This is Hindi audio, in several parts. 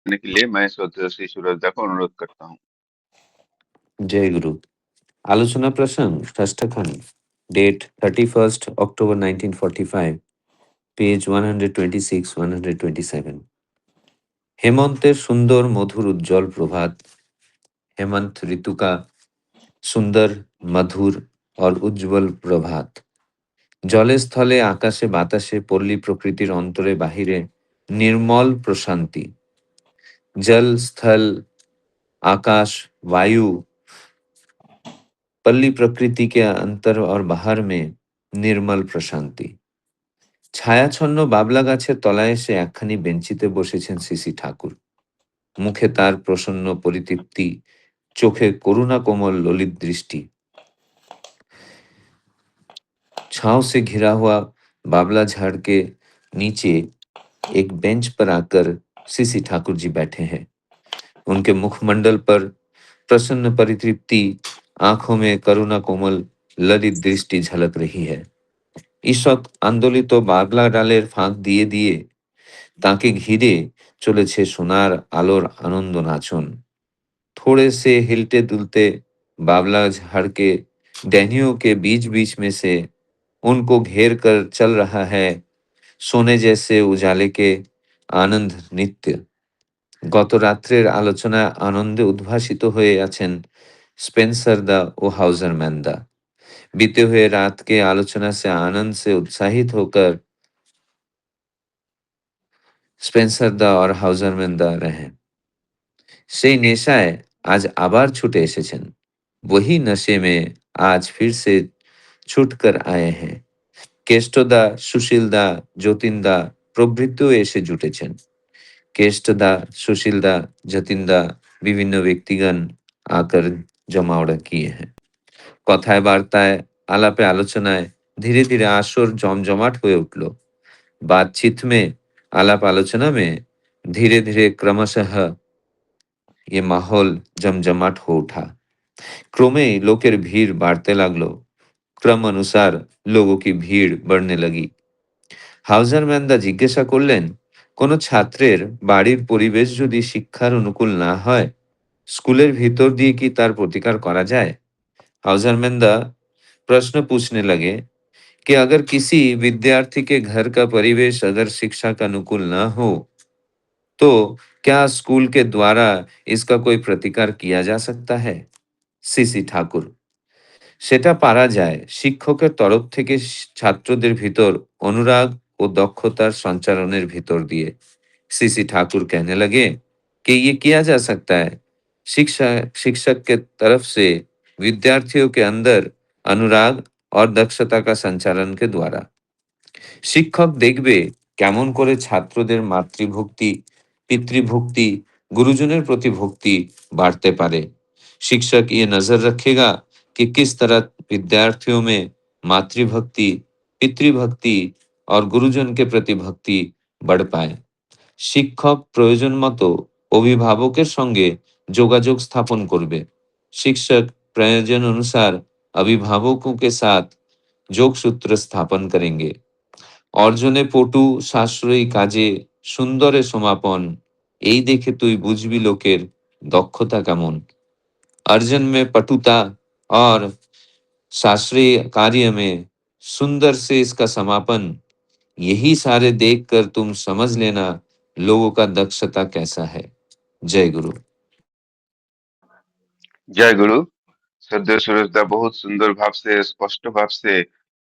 करने के लिए मैं श्री सूरजदा को अनुरोध करता हूँ। जय गुरु। आलोचना प्रसंग षष्ठ खंड, डेट 31st October 1945, पेज 126 127। हेमंतेर सुंदर मधुर उज्जवल प्रभात। हेमंत ऋतु का सुंदर मधुर और उज्जवल प्रभात। जले স্থলে আকাশে বাতাসে পল্লী প্রকৃতির অন্তরে বাহিরে निर्मल प्रशांति। जल स्थल आकाश वायु पल्ली प्रकृति के अंतर और बाहर में निर्मल प्रशांति। ছায়াছন্ন বাবলা গাছের তলায় এসে একখানি বেঞ্চিতে বসেছেন সিসি ঠাকুর। মুখে তার প্রসন্ন পরিতৃপ্তি, চোখে করুণা কোমল ললিত দৃষ্টি। छांव से घिरा हुआ बाबला झाड़ के नीचे एक बेंच पर आकर सीसी ठाकुर जी बैठे हैं। उनके मुखमंडल पर प्रसन्न परितृप्ति, आंखों में करुणा कोमल ललित दृष्टि झलक रही है। ঈষৎ আন্দোলিত বাবলা ডালের ফাঁক দিয়ে দিয়ে ताके घिरे चलेছে সোনার আলোর आनंद नाचन। थोड़े से हिलते दुलते बाबला झाड़ के टहनियों के बीच बीच में से उनको घेर कर चल रहा है सोने जैसे उजाले के आनंद नृत्य। गत रात्रेर आलोचनाय आनंदे उद्भासित হয়ে আছেন स्पेंसर दा ও हाउजरमैन दा। बीते हुए रात के आलोचना से आनंद से उत्साहित होकर स्पेंसर दा और हाउजरमैन दा रहे। সেই নেশায় আজ আবার ছুটে এসেছেন। वही नशे में आज फिर से छूट कर आए हैं। কেষ্টদা, সুশীলদা, যতীনদা প্রভৃতিও এসে জুটেছেন। केष्टदा, सुशीलदा, जतिनदा বিভিন্ন ব্যক্তিগণ आकर जमावड़ा किए हैं। কথায় বার্তায় আলাপে আলোচনায় धीरे धीरे আসর জমজমাট হয়ে উঠল। बातचीत में आलाप आलोचना में धीरे धीरे क्रमशः ये माहौल जमजमाट हो उठा। ক্রমেই লোকের ভিড় বাড়তে লাগলো। क्रम अनुसार लोगों की भीड़ बढ़ने लगी। হাউজারম্যানদা জিজ্ঞাসা করলেন, কোনো ছাত্রের বাড়ির পরিবেশ যদি শিক্ষার অনুকূল না হয়, স্কুলের ভিতর দিয়ে কি তার প্রতিকার করা যায়? हाउजरमैनदा प्रश्न पूछने लगे कि अगर किसी विद्यार्थी के घर का परिवेश अगर शिक्षा का अनुकूल न हो, तो क्या स्कूल के द्वारा इसका कोई प्रतिकार किया जा सकता है? সিসি ঠাকুর, সেটা পারা যায় শিক্ষকের তরফ থেকে ছাত্রদের ভিতর অনুরাগ ও दक्षतार संचालनेर भीतर दिए। सीसी ठाकुर कहने लगे कि ये किया जा सकता है शिक्षक के तरफ से विद्यार्थियों के अंदर अनुराग और दक्षता का संचालन के द्वारा। শিক্ষক দেখবে কেমন করে ছাত্রদের মাতৃভক্তি, পিতৃভক্তি, गुरुजनों प्रति भक्ति बढ़ते पारे। शिक्षक ये नजर रखेगा कि किस तरह विद्यार्थियों में मातृभक्ति, पितृभक्ति और गुरुजन के प्रति भक्ति बढ़ पाए। শিক্ষক প্রয়োজন মতো অভিভাবকের সঙ্গে যোগাযোগ স্থাপন করবে। शिक्षक प्रयोजन अनुसार अभिभावकों के साथ যোগসূত্র স্থাপন करेंगे। অর্জনে পটু, সাশ্রয়ী কাজে সুন্দরে সমাপন, এই দেখে তুই বুঝবি লোকের দক্ষতা কেমন। अर्जन में पटुता और शास्त्रीय कार्य में सुंदर से इसका समापन, यही सारे देखकर तुम समझ लेना लोगों का दक्षता कैसा है। जय गुरु। जय गुरु। श्रद्धेय सूरजदा बहुत सुंदर भाव से, स्पष्ट भाव से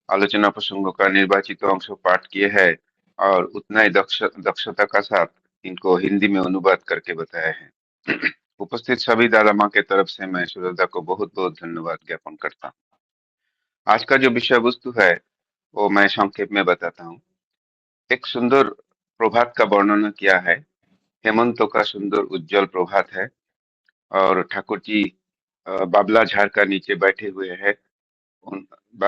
आलोचना प्रसंगों का निर्वाचित अंश पाठ किए हैं और उतना ही दक्षता का साथ इनको हिंदी में अनुवाद करके बताए हैं। उपस्थित सभी दादा माँ के तरफ से मैं सूरजदा को बहुत बहुत धन्यवाद ज्ञापन करता हूँ। आज का जो विषय वस्तु है वो मैं संक्षेप में बताता हूँ। एक सुंदर प्रभात का वर्णन किया है। हेमंतों का सुंदर उज्जवल प्रभात है और ठाकुर जी बाबला झाड़ का नीचे बैठे हुए हैं।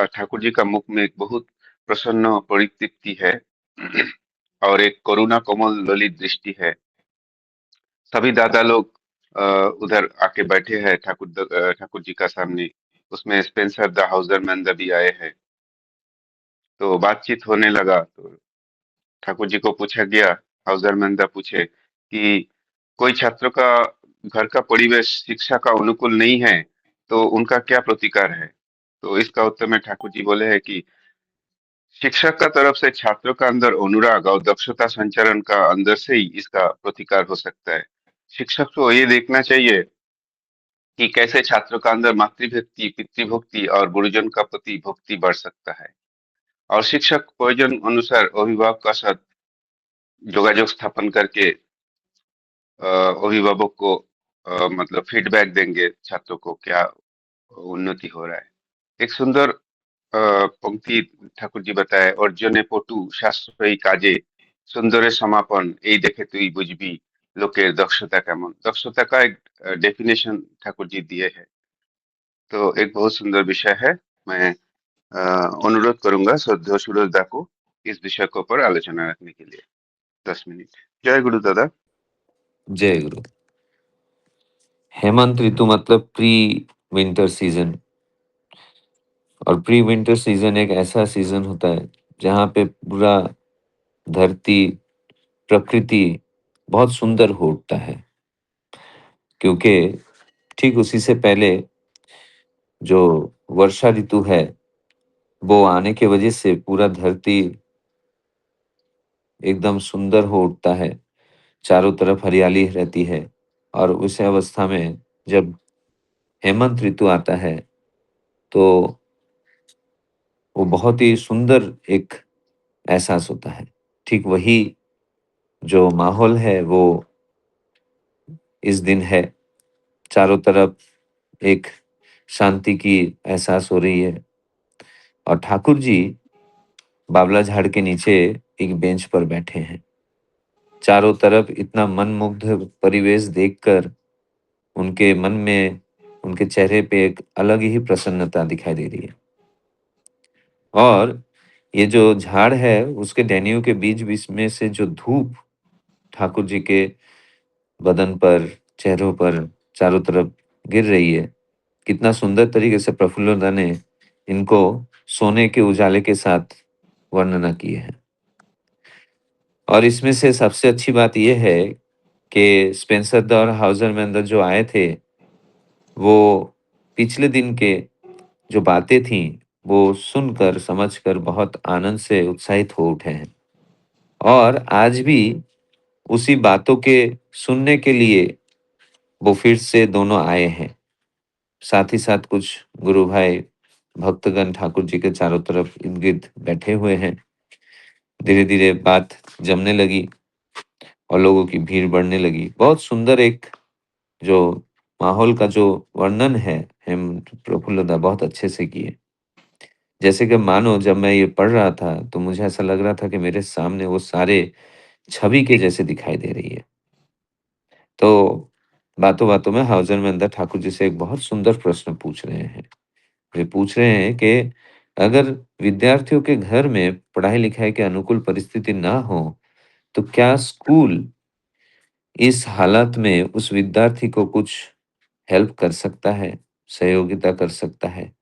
ठाकुर जी का मुख में एक बहुत प्रसन्न परितृप्ति है और एक करुणा कोमल ललित दृष्टि है। सभी दादा लोग उधर आके बैठे हैं ठाकुर जी का सामने। उसमें स्पेंसर द हाउजरमैन द भी आए हैं। तो बातचीत होने लगा तो ठाकुर जी को पूछा गया, हाउजरमैन द पूछे कि कोई छात्रों का घर का परिवेश शिक्षा का अनुकूल नहीं है, तो उनका क्या प्रतिकार है? तो इसका उत्तर में ठाकुर जी बोले हैं कि शिक्षक का तरफ से छात्रों का अंदर अनुराग और दक्षता संचरण का अंदर से ही इसका प्रतिकार हो सकता है। शिक्षक को ये देखना चाहिए कि कैसे छात्रों का अंदर मातृभक्ति, पितृभक्ति और गुरुजन का प्रति भक्ति बढ़ सकता है। और शिक्षक प्रयोजन अनुसार अभिभावक का साथ जोगाजोग स्थापन करके अभिभावक को मतलब फीडबैक देंगे छात्रों को क्या उन्नति हो रहा है। एक सुंदर पंक्ति ठाकुर जी बताए, অর্জনে পটু সাশ্রয়ী কাজে সুন্দরের সমাপন এই দেখে তুই বুঝবি লোকের दक्षता কেমন। दक्षता का एक डेफिनेशन ठाकुर जी दिए हैं। तो एक बहुत सुंदर विषय है। मैं अनुरोध करूंगा श्रद्धेय सूरज दा को इस विषय के ऊपर आलोचना रखने के लिए 10 मिनट। जय गुरु दादा। जय गुरु। हेमंत ऋतु मतलब प्री विंटर सीजन। और प्री विंटर सीजन एक ऐसा सीजन होता है जहाँ पे पूरा धरती, प्रकृति बहुत सुंदर हो उठता है, क्योंकि ठीक उसी से पहले जो वर्षा ऋतु है वो आने की वजह से पूरा धरती एकदम सुंदर हो उठता है, चारों तरफ हरियाली रहती है। और उस अवस्था में जब हेमंत ऋतु आता है तो वो बहुत ही सुंदर एक एहसास होता है। ठीक वही जो माहौल है वो इस दिन है। चारों तरफ एक शांति की एहसास हो रही है और ठाकुर जी बावला झाड़ के नीचे एक बेंच पर बैठे हैं। चारों तरफ इतना मनमुग्ध परिवेश देखकर उनके मन में, उनके चेहरे पे एक अलग ही प्रसन्नता दिखाई दे रही है। और ये जो झाड़ है उसके टहनियों के बीच-बीच में से जो धूप ठाकुर जी के बदन पर, चेहरों पर चारों तरफ गिर रही है, कितना सुंदर तरीके से प्रफुल्लदा ने इनको सोने के उजाले के साथ वर्णना की है। और इसमें से सबसे अच्छी बात ये है कि स्पेंसर दा और हाउज़र मेंदर जो आए थे, वो पिछले दिन के जो बातें थीं, वो सुनकर, समझकर बहुत आनंद से उत्साहित हो उठे हैं। और आज भी उसी बातों के सुनने के लिए वो फिर से दोनों आए हैं। साथ ही साथ कुछ गुरु भाई, भक्तगण ठाकुर जी के चारों तरफ इर्द-गिर्द बैठे हुए हैं। धीरे-धीरे बात जमने लगी और लोगों की भीड़ बढ़ने लगी। बहुत सुंदर एक जो माहौल का जो वर्णन है, प्रफुल्लदा बहुत अच्छे से किए। जैसे कि मानो जब मैं ये पढ़ रहा था, तो मुझे ऐसा लग रहा था कि मेरे सामने वो सारे छवि के जैसे दिखाई दे रही है। तो बातों-बातों में हाउज़र में अंदर ठाकुर जी से एक बहुत सुंदर प्रश्न पूछ रहे हैं। वे पूछ रहे हैं कि अगर विद्यार्थियों के घर में पढ़ाई-लिखाई के अनुकूल परिस्थिति ना हो, तो क्या स्कूल इस हालत में उस विद्यार्थी को कुछ हेल्प कर सकता है, सहयोगिता कर सकता है?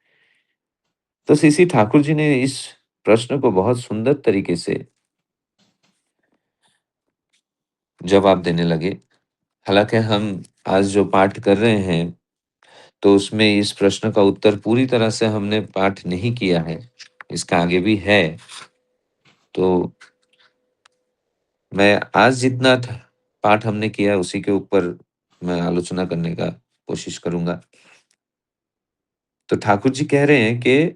तो सीसी ठाकुर जी ने इस प्रश्न को बहुत सुंदर तरीके से जवाब देने लगे। हालाँकि हम आज जो पाठ कर रहे हैं, तो उसमें इस प्रश्न का उत्तर पूरी तरह से हमने पाठ नहीं किया है। इसका आगे भी है। तो मैं आज जितना पाठ हमने किया है उसी के ऊपर मैं आलोचना करने का कोशिश करूँगा। तो ठाकुर जी कह रहे हैं कि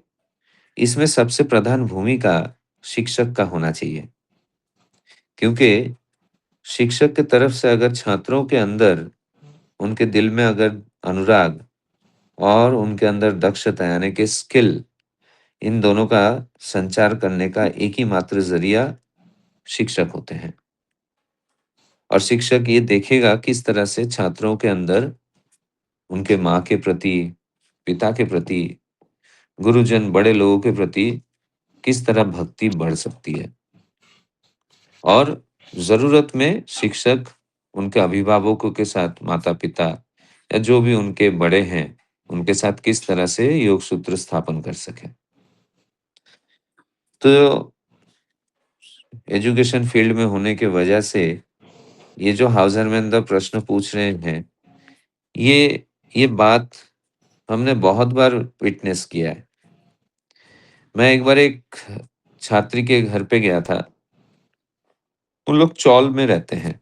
इसमें सबसे प्रधान भूमिका शिक्षक का होना चाहिए। क्योंकि शिक्षक की तरफ से अगर छात्रों के अंदर, उनके दिल में अगर अनुराग और उनके अंदर दक्षता यानी कि स्किल, इन दोनों का संचार करने का एक ही मात्र ज़रिया शिक्षक होते हैं। और शिक्षक ये देखेगा किस तरह से छात्रों के अंदर उनके माँ के प्रति, पिता के प्रति, गुरुजन, बड़े लोगों के प्रति किस तरह भक्ति बढ़ सकती है। और ज़रूरत में शिक्षक उनके अभिभावकों के साथ, माता-पिता या जो भी उनके बड़े हैं, उनके साथ किस तरह से योग सूत्र स्थापन कर सकें। तो एजुकेशन फील्ड में होने की वजह से ये जो हाउसरमैन प्रश्न पूछ रहे हैं, ये ये बात हमने बहुत बार विटनेस किया है। मैं एक बार एक छात्री के घर पे गया था। उन लोग चौल में रहते हैं।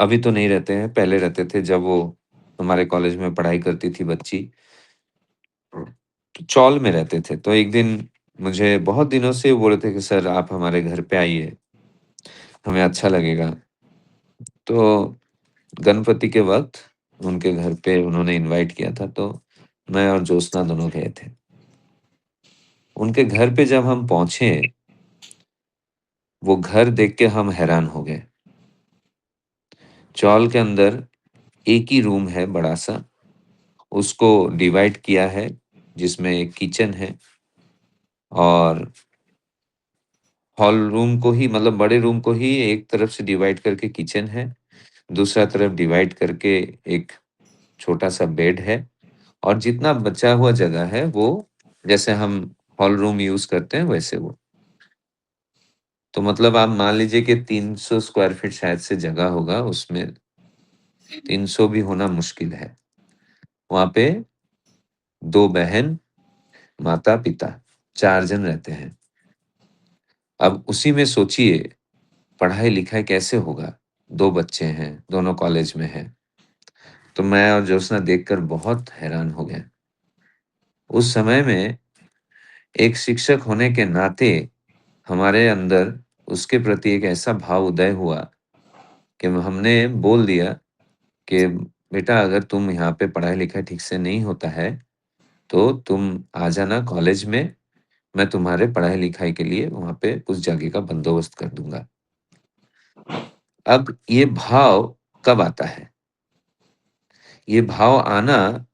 अभी तो नहीं रहते हैं, पहले रहते थे जब वो हमारे कॉलेज में पढ़ाई करती थी बच्ची। तो चौल में रहते थे। तो एक दिन मुझे बहुत दिनों से वो बोल रहे थे कि सर आप हमारे घर पे आइए, हमें अच्छा लगेगा। तो गणपति के वक़्त उनके घर पे उन्होंने इनवाइट किया था, तो मैं और ज्योत्सना दोनों गए थे। उनके घर पे जब हम पहुँचे, वो घर देख के हम हैरान हो गए। चॉल के अंदर एक ही रूम है बड़ा-सा, उसको डिवाइड किया है, जिसमें एक किचन है और हॉल रूम को ही मतलब बड़े रूम को ही एक तरफ से डिवाइड करके किचन है, दूसरा तरफ डिवाइड करके एक छोटा-सा बेड है और जितना बचा हुआ जगह है, वो जैसे हम हॉल रूम यूज़ करते हैं, वैसे वो। तो मतलब आप मान लीजिए कि 300 स्क्वायर फीट शायद से जगह होगा, उसमें 300 भी होना मुश्किल है। वहाँ पे 2 बहन, माता-पिता 4 जन रहते हैं। अब उसी में सोचिए पढ़ाई-लिखाई कैसे होगा? 2 बच्चे हैं, दोनों कॉलेज में हैं। तो मैं और ज्योत्सना देखकर बहुत हैरान हो गए। उस समय में एक शिक्षक होने के नाते हमारे अंदर उसके प्रति एक ऐसा भाव उदय हुआ कि हमने बोल दिया कि बेटा अगर तुम यहाँ पे पढ़ाई-लिखाई ठीक से नहीं होता है, तो तुम आ जाना कॉलेज में, मैं तुम्हारे पढ़ाई-लिखाई के लिए वहाँ पे उस जगह का बंदोबस्त कर दूँगा। अब ये भाव कब आता है? ये भाव आना,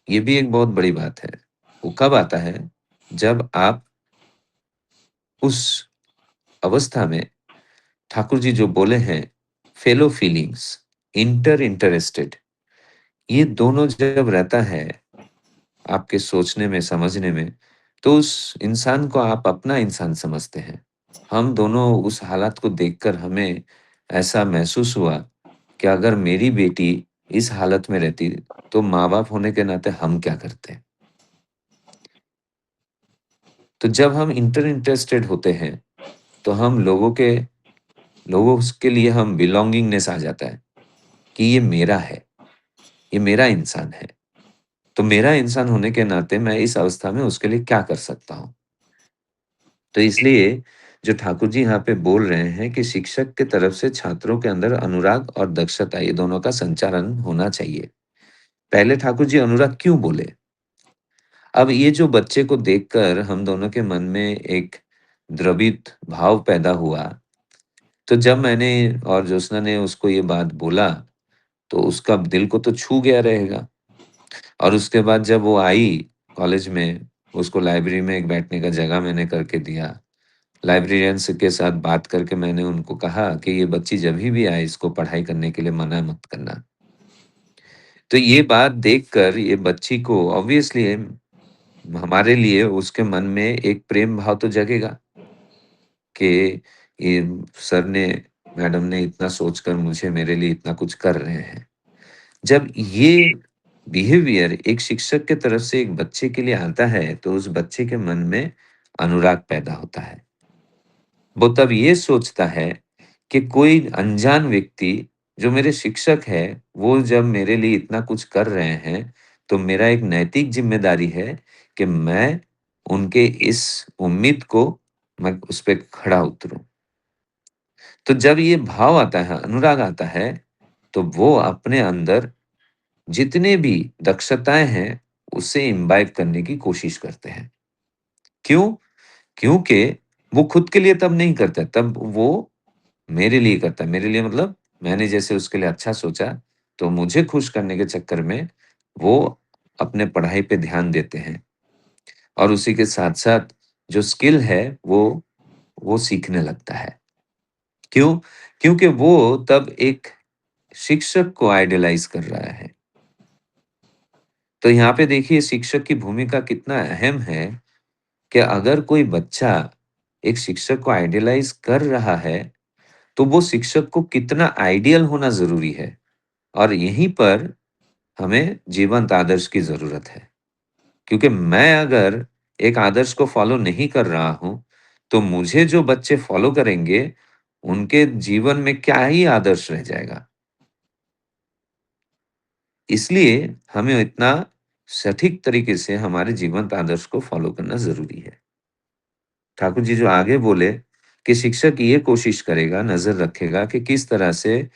ये भी एक बहुत बड़ी बात है। वो कब आता है? जब आप उस अवस्था में ठाकुर जी जो बोले हैं, फेलो फीलिंग्स, इंटरेस्टेड, ये दोनों जब रहता है आपके सोचने में, समझने में, तो उस इंसान को आप अपना इंसान समझते हैं। हम दोनों उस हालात को देखकर हमें ऐसा महसूस हुआ कि अगर मेरी बेटी इस हालत में रहती, तो माँ-बाप होने के नाते हम क्या करते? तो जब हम इंटरेस्टेड होते हैं, तो हम लोगों के लिए हम बिलॉन्गिंगनेस आ जाता है कि ये मेरा है, ये मेरा इंसान है। तो मेरा इंसान होने के नाते मैं इस अवस्था में उसके लिए क्या कर सकता हूँ? तो इसलिए जो ठाकुर जी यहाँ पे बोल रहे हैं कि शिक्षक की तरफ से छात्रों के अंदर अनुराग और दक्षता ये दोनों का संचारण होना चाहिए। पहले ठाकुर जी अनुराग क्यों बोले? अब ये जो बच्चे को देखकर हम दोनों के मन में एक द्रवित भाव पैदा हुआ, तो जब मैंने और ज्योत्सना ने उसको ये बात बोला, तो उसका दिल को तो छू गया रहेगा। और उसके बाद जब वो आई कॉलेज में, उसको लाइब्रेरी में एक बैठने का जगह मैंने करके दिया। लाइब्रेरियंस के साथ बात करके मैंने उनको कहा कि ये बच्ची जभी भी आए इसको पढ़ाई करने के लिए मना मत करना। तो ये बात देखकर ये बच्ची को ऑब्वियसली हमारे लिए उसके मन में एक प्रेम भाव तो जगेगा कि ये सर ने, मैडम ने इतना सोचकर मुझे मेरे लिए इतना कुछ कर रहे हैं। जब ये बिहेवियर एक शिक्षक की तरफ से एक बच्चे के लिए आता है, तो उस बच्चे के मन में अनुराग पैदा होता है। वो तब ये सोचता है कि कोई अनजान व्यक्ति जो मेरे शिक्षक हैं, वो जब मेरे लिए इतना कुछ कर रहे हैं, तो मेरा एक नैतिक ज़िम्मेदारी है कि मैं उनके इस उम्मीद को मैं उस पे खड़ा उतरूँ। तो जब ये भाव आता है, अनुराग आता है, तो वो अपने अंदर जितने भी दक्षताएँ हैं, उसे इम्बाइब करने की कोशिश करते हैं। क्यों? क्योंकि वो खुद के लिए तब नहीं करता, तब वो मेरे लिए करता है। मेरे लिए मतलब मैंने जैसे उसके लिए अच्छा सोचा, तो मुझे खुश करने के चक्कर में वो अपने पढ़ाई पे ध्यान देते हैं और उसी के साथ-साथ जो स्किल है, वो सीखने लगता है। क्यों? क्योंकि वो तब एक शिक्षक को आइडलाइज़ कर रहा है। तो यहाँ पे देखिए शिक्षक की भूमिका कितना अहम है कि अगर कोई बच्चा एक शिक्षक को आइडलाइज़ कर रहा है, तो वो शिक्षक को कितना आइडियल होना ज़रूरी है और यहीं पर हमें जीवंत आदर्श की ज़रूरत है। क्योंकि मैं अगर एक आदर्श को फ़ॉलो नहीं कर रहा हूँ, तो मुझे जो बच्चे फ़ॉलो करेंगे, उनके जीवन में क्या ही आदर्श रह जाएगा। इसलिए हमें इतना सटीक तरीके से हमारे जीवंत आदर्श को फ़ॉलो करना ज़रूरी है। ठाकुर जी जो आगे बोले कि शिक्षक ये कोशिश करेगा, नज़र रखेगा कि किस तरह से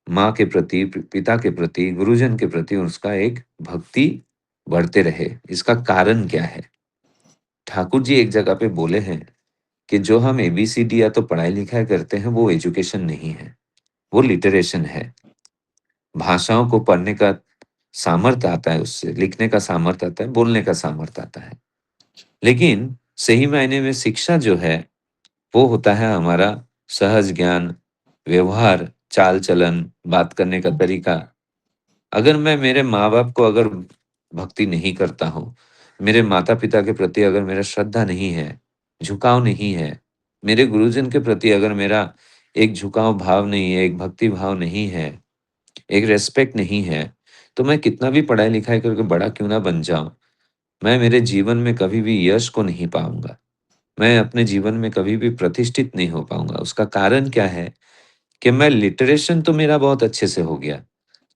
माँ के प्रति, पिता के प्रति, गुरुजन के प्रति उसका एक भक्ति बढ़ते रहे। इसका कारण क्या है? ठाकुर जी एक जगह पे बोले हैं कि जो हम एबीसीडी या तो पढ़ाई-लिखाई करते हैं, वो एजुकेशन नहीं है, वो लिटरेशन है। भाषाओं को पढ़ने का सामर्थ्य आता है उससे, लिखने का सामर्थ्य आता है, बोलने का सामर्थ्य आता है। लेकिन सही मायने में शिक्षा जो है, वो होता है हमारा सहज ज्ञान, व्यवहार, चाल-चलन, बात करने का तरीका। अगर मैं मेरे माँ-बाप को अगर भक्ति नहीं करता हूँ, मेरे माता-पिता के प्रति अगर मेरा श्रद्धा नहीं है, झुकाव नहीं है, मेरे गुरुजन के प्रति अगर मेरा एक झुकाव भाव नहीं है, एक भक्ति भाव नहीं है, एक रिस्पेक्ट नहीं है, तो मैं कितना भी पढ़ाई-लिखाई करके बड़ा क्यों ना बन जाऊँ, मैं मेरे जीवन में कभी भी यश को नहीं पाऊँगा। मैं अपने जीवन में कभी भी प्रतिष्ठित नहीं हो पाऊँगा। उसका कारण क्या है कि मैं लिटरेशन तो मेरा बहुत अच्छे से हो गया,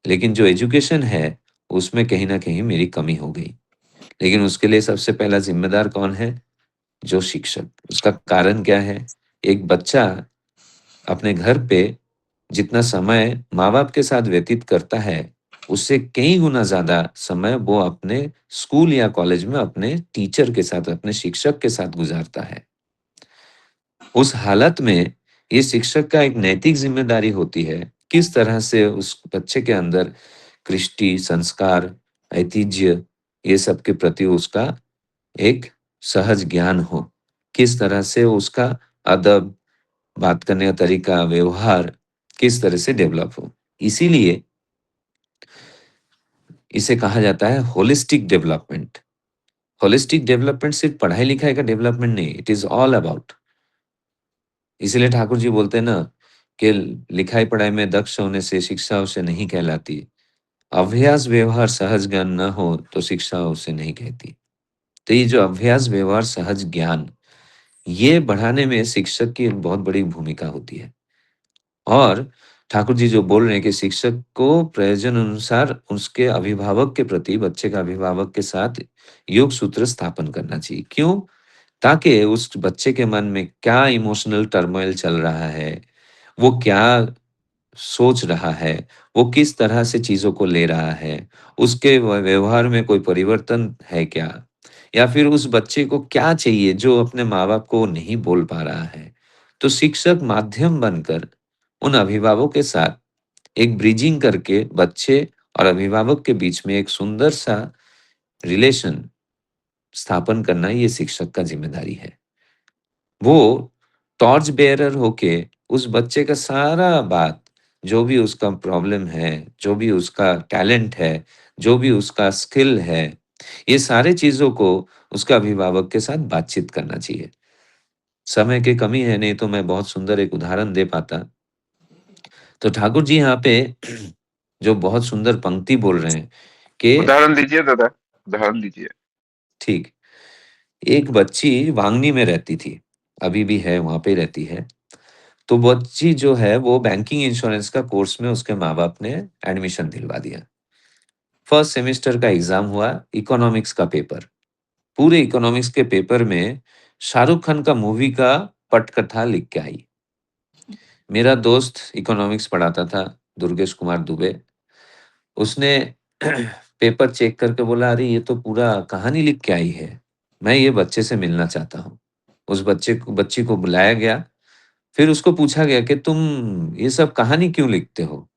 लेकिन जो एजुकेशन है, उसमें कहीं न कहीं मेरी कमी हो गई। लेकिन उसके लिए सबसे पहला ज़िम्मेदार कौन है? जो शिक्षक। उसका कारण क्या है? एक बच्चा अपने घर पे जितना समय माँ-बाप के साथ व्यतीत करता है, उससे कई गुना ज़्यादा समय वो अपने स्कूल या कॉलेज में अपने टीचर के साथ, अपने शिक्षक के साथ गुज़ारता है। उस हालत में ये शिक्षक का एक नैतिक ज़िम्मेदारी होती है, किस तरह से उस बच्चे के अंदर कृष्टि, संस्कार, ऐतिह्य ये सब के प्रति उसका एक सहज ज्ञान हो। किस तरह से उसका अदब, बात करने का तरीका, व्यवहार किस तरह से डेवलप हो। इसीलिए इसे कहा जाता है होलिस्टिक डेवलपमेंट। होलिस्टिक डेवलपमेंट सिर्फ पढ़ाई-लिखाई का डेवलपमेंट नहीं, इट इज़ ऑल अबाउट। इसीलिए ठाकुर जी बोलते हैं ना कि लिखाई-पढ़ाई में दक्ष होने से शिक्षा उसे नहीं कहलाती। अभ्यास, व्यवहार, सहज ज्ञान न हो तो शिक्षा उसे नहीं कहती। तो ये जो अभ्यास, व्यवहार, सहज ज्ञान, ये बढ़ाने में शिक्षक की एक बहुत बड़ी भूमिका होती है। और ठाकुर जी जो बोल रहे हैं कि शिक्षक को प्रयोजन अनुसार उसके अभिभावक के प्रति, बच्चे का अभिभावक के साथ योग सूत्र स्थापन करना चाहिए। क्यों? ताकि उस बच्चे के मन में क्या इमोशनल टर्मोइल चल रहा है, वो क्या सोच रहा है, वो किस तरह से चीज़ों को ले रहा है, उसके व्यवहार में कोई परिवर्तन है क्या? या फिर उस बच्चे को क्या चाहिए जो अपने माँ-बाप को नहीं बोल पा रहा है? तो शिक्षक माध्यम बनकर उन अभिभावकों के साथ एक ब्रिजिंग करके बच्चे और अभिभावक के बीच में एक सुंदर-सा रिलेशन स्थापन करना ये शिक्षक का ज़िम्मेदारी है। वो टॉर्च बेयरर होके उस बच्चे का सारा बात, जो भी उसका प्रॉब्लम है, जो भी उसका टैलेंट है, जो भी उसका स्किल है, ये सारे चीज़ों को उसका अभिभावक के साथ बातचीत करना चाहिए। समय की कमी है, नहीं तो मैं बहुत सुंदर एक उदाहरण दे पाता। तो ठाकुर जी यहाँ पे जो बहुत सुंदर पंक्ति बोल रहे हैं कि उदाहरण दीजिए दादा, उदाहरण दीजिए। ठीक, एक बच्ची वांगनी में रहती थी, अभी भी है, वहाँ पे रहती है। तो बच्ची जो है वो बैंकिंग इंश्योरेंस का कोर्स में उसके माँ-बाप ने एडमिशन दिलवा दिया। फर्स्ट सेमेस्टर का एग्ज़ाम हुआ, इकोनॉमिक्स का पेपर। पूरे इकोनॉमिक्स के पेपर में शाहरुख खान का मूवी का पटकथा लिख के आई। मेरा दोस्त इकोनॉमिक्स पढ़ाता था, दुर्गेश कुमार दुबे। उसने पेपर चेक करके बोला, "अरे! ये तो पूरा कहानी लिख के आई है। मैं ये बच्चे से मिलना चाहता हूँ।" उस बच्ची को बुलाया गया, फिर उसको पूछा गया कि, "तुम ये सब कहानी क्यों लिखते हो?"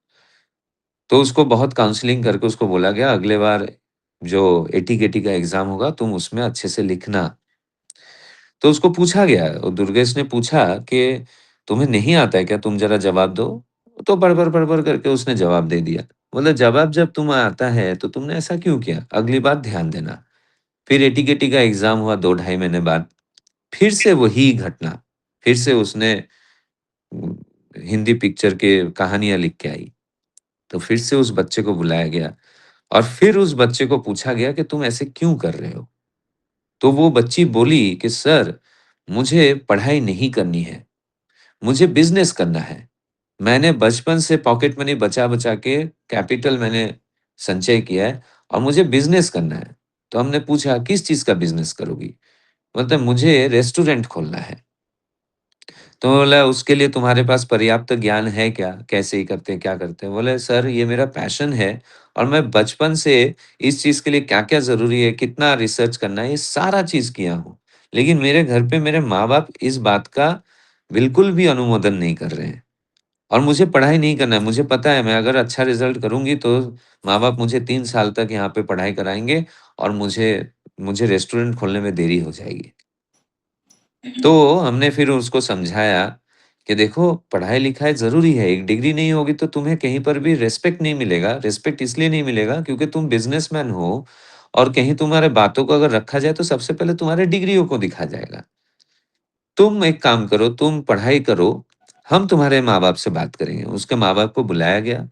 तो उसको बहुत काउंसलिंग करके उसको बोला गया, "अगले बार जो एटी-केटी का एग्ज़ाम होगा, तुम उसमें अच्छे से लिखना।" तो उसको पूछा गया और दुर्गेश ने पूछा कि, "तुम्हें नहीं आता है क्या? तुम ज़रा जवाब दो।" तो बड़बड़-बड़बड़ करके उसने जवाब दे दिया। बोला, "जवाब जब तुम्हें आता है, तो तुमने ऐसा क्यों किया? अगली बार ध्यान देना।" फिर एटी-केटी का एग्ज़ाम हुआ 2 ढाई महीने बाद, फिर से वही घटना। फिर से उसने हिंदी पिक्चर के कहानियाँ लिख के आई। तो फिर से उस बच्चे को बुलाया गया और फिर उस बच्चे को पूछा गया कि तुम ऐसे क्यों कर रहे हो? तो वो बच्ची बोली कि सर, मुझे पढ़ाई नहीं करनी है, मुझे बिज़नेस करना है। मैंने बचपन से पॉकेट मनी बचा-बचा के कैपिटल मैंने संचय किया है और मुझे बिज़नेस करना है। तो हमने पूछा किस चीज़ का बिज़नेस करोगी? बोलता है मुझे रेस्टोरेंट खोलना है। तो बोला उसके लिए तुम्हारे पास पर्याप्त ज्ञान है क्या? कैसे ही करते हैं, क्या करते हैं? बोले सर ये मेरा पैशन है और मैं बचपन से इस चीज़ के लिए क्या-क्या ज़रूरी है, कितना रिसर्च करना है, ये सारा चीज़ किया हूँ। लेकिन मेरे घर पे मेरे माँ-बाप इस बात का बिल्कुल भी अनुमोदन नहीं कर रहे हैं और मुझे पढ़ाई नहीं करना है। मुझे पता है मैं अगर अच्छा रिज़ल्ट करूँगी तो माँ-बाप मुझे 3 साल तक यहाँ पे पढ़ाई कराएँगे और मुझे मुझे रेस्टोरेंट खोलने में देरी हो जाएगी। तो हमने फिर उसको समझाया कि देखो पढ़ाई-लिखाई ज़रूरी है, एक डिग्री नहीं होगी तो तुम्हें कहीं पर भी रिस्पेक्ट नहीं मिलेगा। रिस्पेक्ट इसलिए नहीं मिलेगा क्योंकि तुम बिज़नेसमैन हो और कहीं तुम्हारे बातों को अगर रखा जाए तो सबसे पहले तुम्हारे डिग्रियों को दिखा जाएगा। तुम एक काम करो, तुम पढ़ाई करो, हम तुम्हारे माँ-बाप से बात करेंगे। उसके माँ-बाप को बुलाया गया,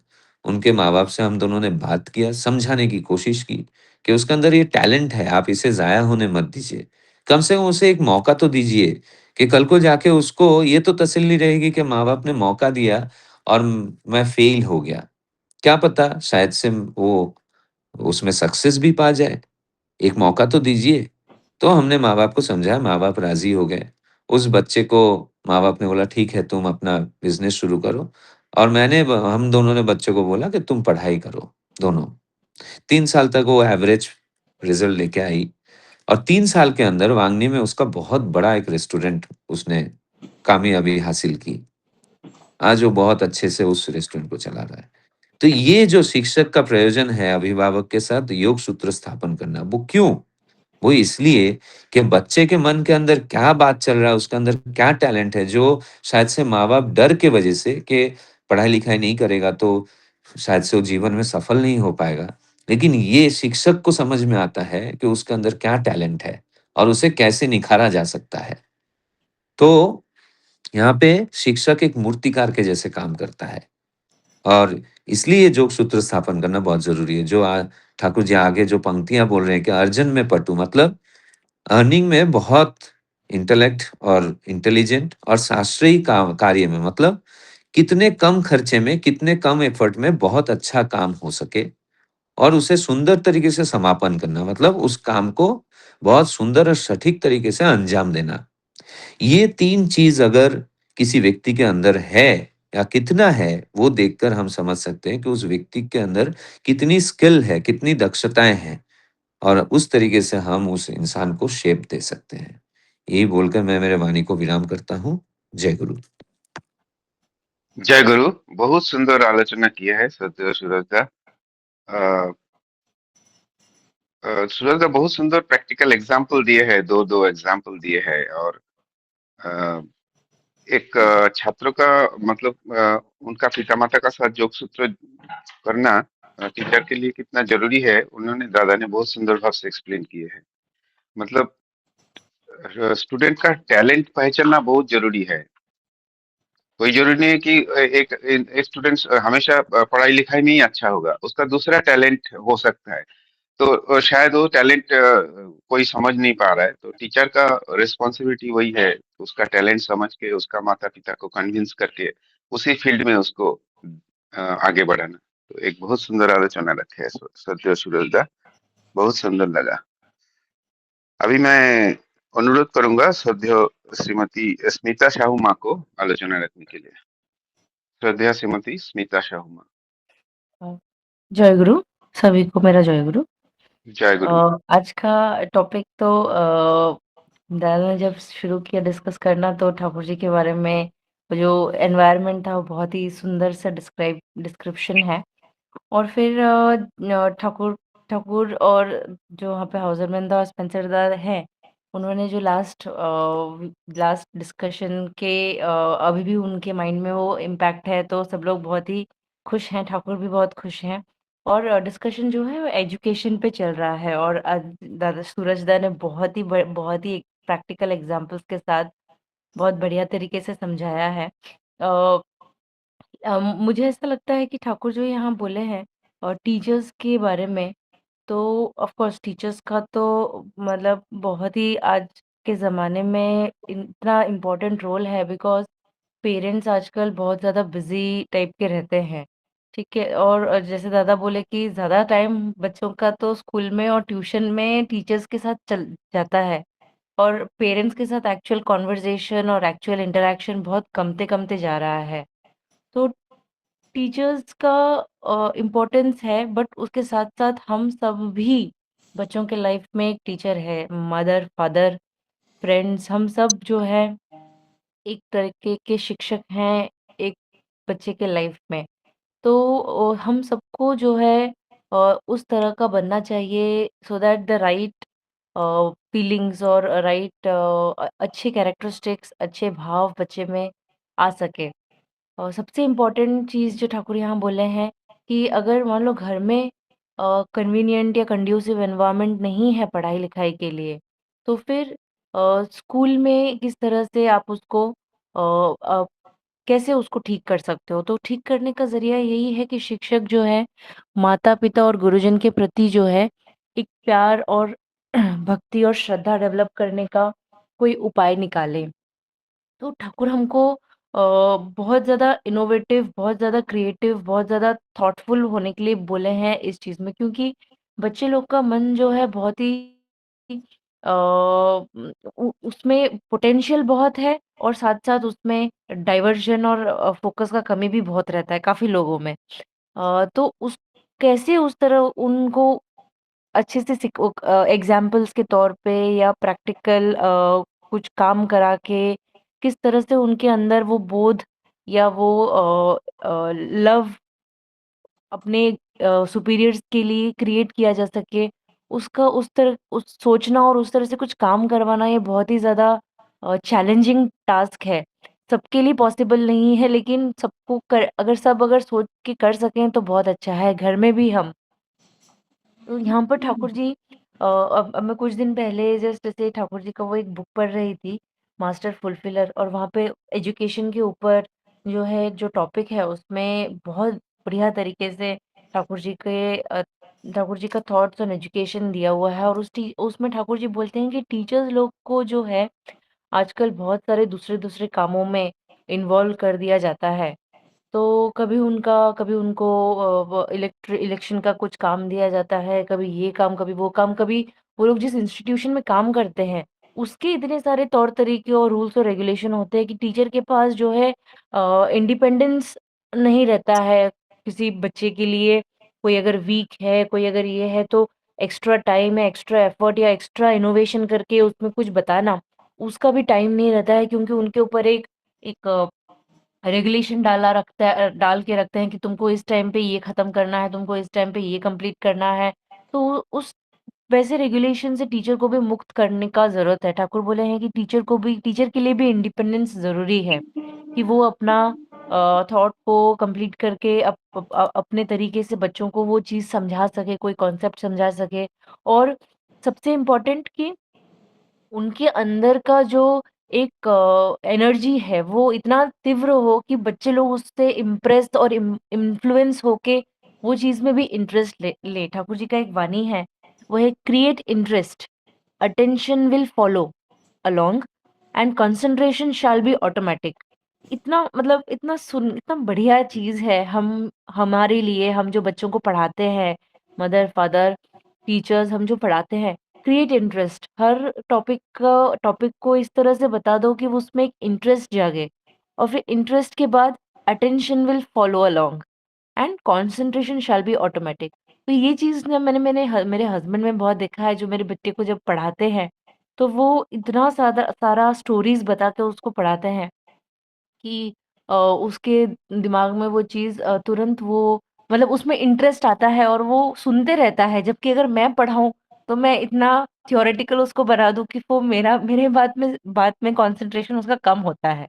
उनके माँ-बाप से हम दोनों ने बात किया, समझाने की कोशिश की कि उसके अंदर ये टैलेंट है, आप इसे ज़ाया होने मत दीजिए। कम से कम उसे एक मौका तो दीजिए कि कल को जाके उसको ये तो तसल्ली रहेगी कि माँ-बाप ने मौका दिया और मैं फ़ेल हो गया। क्या पता शायद से वो उसमें सक्सेस भी पा जाए। एक मौका तो दीजिए। तो हमने माँ-बाप को समझाया, माँ-बाप राज़ी हो गए। उस बच्चे को माँ-बाप ने बोला ठीक है तुम अपना बिज़नेस शुरू करो और मैंने ब हम दोनों ने बच्चे को बोला कि तुम पढ़ाई करो, दोनों। 3 साल तक वो एवरेज रिज़ल्ट लेके आई और 3 साल के अंदर वांगनी में उसका बहुत बड़ा एक रेस्टोरेंट उसने कामयाबी हासिल की। आज वो बहुत अच्छे से उस रेस्टोरेंट को चला रहा है। तो ये जो शिक्षक का प्रयोजन है अभिभावक के साथ योग सूत्र स्थापन करना, वो क्यों? वो इसलिए कि बच्चे के मन के अंदर क्या बात चल रहा है, उसके अंदर क्या टैलेंट है, जो शायद से माँ-बाप डर के वजह से कि पढ़ाई-लिखाई नहीं करेगा तो शायद से वो जीवन में सफल नहीं हो पाएगा। लेकिन ये शिक्षक को समझ में आता है कि उसके अंदर क्या टैलेंट है और उसे कैसे निखारा जा सकता है। तो यहाँ पे शिक्षक एक मूर्तिकार के जैसे काम करता है। और इसलिए योग सूत्र स्थापन करना बहुत ज़रूरी है। जो ठाकुर जी आगे जो पंक्तियाँ बोल रहे हैं कि अर्जन में पटु मतलब अर्निंग में बहुत इंटेलेक्ट और इंटेलिजेंट और शास्त्रीय कार्य में मतलब कितने कम खर्चे में, कितने कम एफर्ट में बहुत अच्छा काम हो सके और उसे सुंदर तरीके से समापन करना मतलब उस काम को बहुत सुंदर और सटीक तरीके से अंजाम देना। ये 3 चीज़ अगर किसी व्यक्ति के अंदर है या कितना है, वो देखकर हम समझ सकते हैं कि उस व्यक्ति के अंदर कितनी स्किल है, कितनी दक्षताएँ हैं और उस तरीके से हम उस इंसान को शेप दे सकते हैं। यही बोलकर मैं मेरे वाणी को विराम करता हूँ। जय गुरु। जय गुरु। बहुत सुंदर आलोचना की है सत्य सूरज दा। अ, सूरज दा बहुत सुंदर प्रैक्टिकल एग्जाम्पल दिए हैं, दो दो एग्जाम्पल दिए हैं और अ, एक छात्रों का मतलब उनका पितामाता का साथ योग सूत्र करना टीचर के लिए कितना जरूरी है, उन्होंने दादा ने बहुत सुंदर भाव से एक्सप्लेन किए हैं। मतलब स्टूडेंट का टैलेंट पहचानना बहुत जरूरी है। कोई जरूरी नहीं है कि एक स्टूडेंट हमेशा पढ़ाई लिखाई में ही अच्छा होगा, उसका दूसरा टैलेंट हो सकता है। तो शायद वो टैलेंट कोई समझ नहीं पा रहा है, तो टीचर का रिस्पॉन्सिबिलिटी वही है, उसका टैलेंट समझ के उसका माता पिता को कन्विंस करके उसी फील्ड में उसको आगे बढ़ाना। तो एक बहुत सुंदर आलोचना रखे है सत्य सूरज दा, बहुत सुंदर लगा। अभी मैं अनुरोध करूंगा श्रद्धेय श्रीमती स्मिता साहू माँ को आलोचना रखने के लिए। श्रद्धेय श्रीमती स्मिता साहू माँ। अ, जय गुरु, सभी को मेरा जय गुरु। जय गुरु। आज का टॉपिक तो दादा ने जब शुरू किया डिस्कस करना तो ठाकुर जी के बारे में वो जो एनवायरनमेंट था वो बहुत ही सुंदर सा डिस्क्रिप्शन है। और फिर ठाकुर ठाकुर और जो वहाँ पे हाउसरमैन दा और स्पेंसर दा है, उन्होंने जो लास्ट डिस्कशन के अभी भी उनके माइंड में वो इम्पैक्ट है, तो सब लोग बहुत ही खुश हैं, ठाकुर भी बहुत खुश हैं। और डिस्कशन जो है वो एजुकेशन पे चल रहा है और आज दादा सूरज दा ने बहुत ही प्रैक्टिकल एग्जांपल्स के साथ बहुत बढ़िया तरीके से समझाया है। मुझे ऐसा लगता है कि ठाकुर जो यहाँ बोले हैं टीचर्स के बारे में, तो ऑफ कोर्स टीचर्स का तो मतलब बहुत ही आज के ज़माने में इतना इम्पोर्टेंट रोल है, बिकॉज़ पेरेंट्स आजकल बहुत ज़्यादा बिज़ी टाइप के रहते हैं, ठीक है? और जैसे दादा बोले कि ज़्यादा टाइम बच्चों का तो स्कूल में और ट्यूशन में टीचर्स के साथ चल जाता है, और पेरेंट्स के साथ एक्चुअल कन्वर्सेशन और एक्चुअल इंटरैक्शन बहुत कमते-कमते जा रहा है। तो टीचर्स का इम्पोर्टेंस है, बट उसके साथ-साथ हम सब भी बच्चों के लाइफ में एक टीचर है। मदर, फादर, फ्रेंड्स, हम सब जो है एक तरीके के शिक्षक हैं एक बच्चे के लाइफ में। तो हम सबको जो है उस तरह का बनना चाहिए, so that the right feelings और राइट अच्छे कैरेक्टरिस्टिक्स, अच्छे भाव बच्चे में आ सके। और सबसे इम्पोर्टेंट चीज़ जो ठाकुर यहाँ बोले हैं कि अगर मान लो घर में कन्वीनिएंट या कंड्यूसिव एनवायरनमेंट नहीं है पढ़ाई लिखाई के लिए, तो फिर स्कूल में किस तरह से आप उसको कैसे उसको ठीक कर सकते हो? तो ठीक करने का ज़रिया यही है कि शिक्षक जो है, माता-पिता और गुरुजन के प्रति जो है, एक प्यार और भक्ति और श्रद्धा डेवलप करने का कोई उपाय निकालें। तो ठाकुर हमको बहुत ज़्यादा इनोवेटिव, बहुत ज़्यादा क्रिएटिव, बहुत ज़्यादा थॉटफुल होने के लिए बोले हैं इस चीज़ में, क्योंकि बच्चे लोग का मन जो है बहुत ही उसमें पोटेंशियल बहुत है, और साथ-साथ उसमें डाइवर्जन और फ़ोकस का कमी भी बहुत रहता है काफ़ी लोगों में। तो उस कैसे उस तरह उनको अच्छे से एग्ज़ाम्पल्स के तौर पे या प्रैक्टिकल कुछ काम करा के, किस तरह से उनके अंदर वो बोध या वो लव अपने सुपीरियर्स के लिए क्रिएट किया जा सके, उसका उस सोचना और उस तरह से कुछ काम करवाना, ये बहुत ही ज़्यादा चैलेंजिंग टास्क है। सबके लिए पॉसिबल नहीं है, लेकिन सबको अगर सोच के कर सकें तो बहुत अच्छा है, घर में भी हम। तो यहाँ पर ठाकुर जी अब मैं कुछ दिन पहले जस्ट ऐसे ठाकुर जी का वो एक बुक पढ़ रही थी, मास्टर फुलफिलर, और वहाँ पे एजुकेशन के ऊपर जो है जो टॉपिक है उसमें बहुत बढ़िया तरीके से ठाकुर जी के ठाकुर जी का थॉट्स ऑन एजुकेशन दिया हुआ है, और उसमें ठाकुर जी बोलते हैं कि टीचर्स लोग को जो है आजकल बहुत सारे दूसरे-दूसरे कामों में इन्वॉल्व कर दिया जाता है। तो कभी उनको वो इलेक्शन का कुछ काम दिया जाता है, कभी ये काम, कभी वो काम, कभी वो लोग जिस इंस्टीट्यूशन में काम करते हैं, उसके इतने सारे तौर-तरीके और रूल्स और रेगुलेशन होते हैं कि टीचर के पास जो है इंडिपेंडेंस नहीं रहता है किसी बच्चे के लिए। कोई अगर वीक है, कोई अगर ये है, तो एक्स्ट्रा टाइम है, एक्स्ट्रा एफर्ट या एक्स्ट्रा इनोवेशन करके उसमें कुछ बताना, उसका भी टाइम नहीं रहता है, क्योंकि उनके ऊपर एक एक रेगुलेशन डाल के रखते हैं कि तुमको इस टाइम पे ये खत्म करना है, तुमको इस टाइम पे ये कंप्लीट करना है। तो उस वैसे रेगुलेशन से टीचर को भी मुक्त करने का ज़रूरत है। ठाकुर बोले हैं कि टीचर के लिए भी इंडिपेंडेंस ज़रूरी है, कि वो अपना थॉट को कंप्लीट करके अपने तरीके से बच्चों को वो चीज़ समझा सके, कोई कॉन्सेप्ट समझा सके, और सबसे इम्पोर्टेंट कि उनके अंदर का जो एक एनर्जी है, वो इतना तीव्र हो कि बच्चे लोग उससे इम्प्रेस और इन्फ्लुएंस होके वो चीज़ में भी इंटरेस्ट ले। ठाकुर जी का एक वाणी है, वो है create interest, attention will follow along, and concentration shall be automatic. इतना मतलब इतना बढ़िया चीज़ है हम हमारे लिए, हम जो बच्चों को पढ़ाते हैं, मदर, फादर, टीचर्स, हम जो पढ़ाते हैं, क्रिएट इंटरेस्ट, हर टॉपिक को इस तरह से बता दो कि वो उसमें एक इंटरेस्ट जागे, और फिर इंटरेस्ट के बाद attention will follow along, and concentration shall be automatic. तो ये चीज़ ना मेरे हस्बैंड में बहुत देखा है, जो मेरे बच्चे को जब पढ़ाते हैं, तो वो इतना सारा स्टोरीज़ बता के उसको पढ़ाते हैं कि उसके दिमाग में वो चीज़ तुरंत वो मतलब उसमें इंटरेस्ट आता है और वो सुनते रहता है। जबकि अगर मैं पढ़ाऊँ, तो मैं इतना थ्योरेटिकल उसको बना दूँ कि वो मेरे बात में कंसंट्रेशन उसका कम होता है।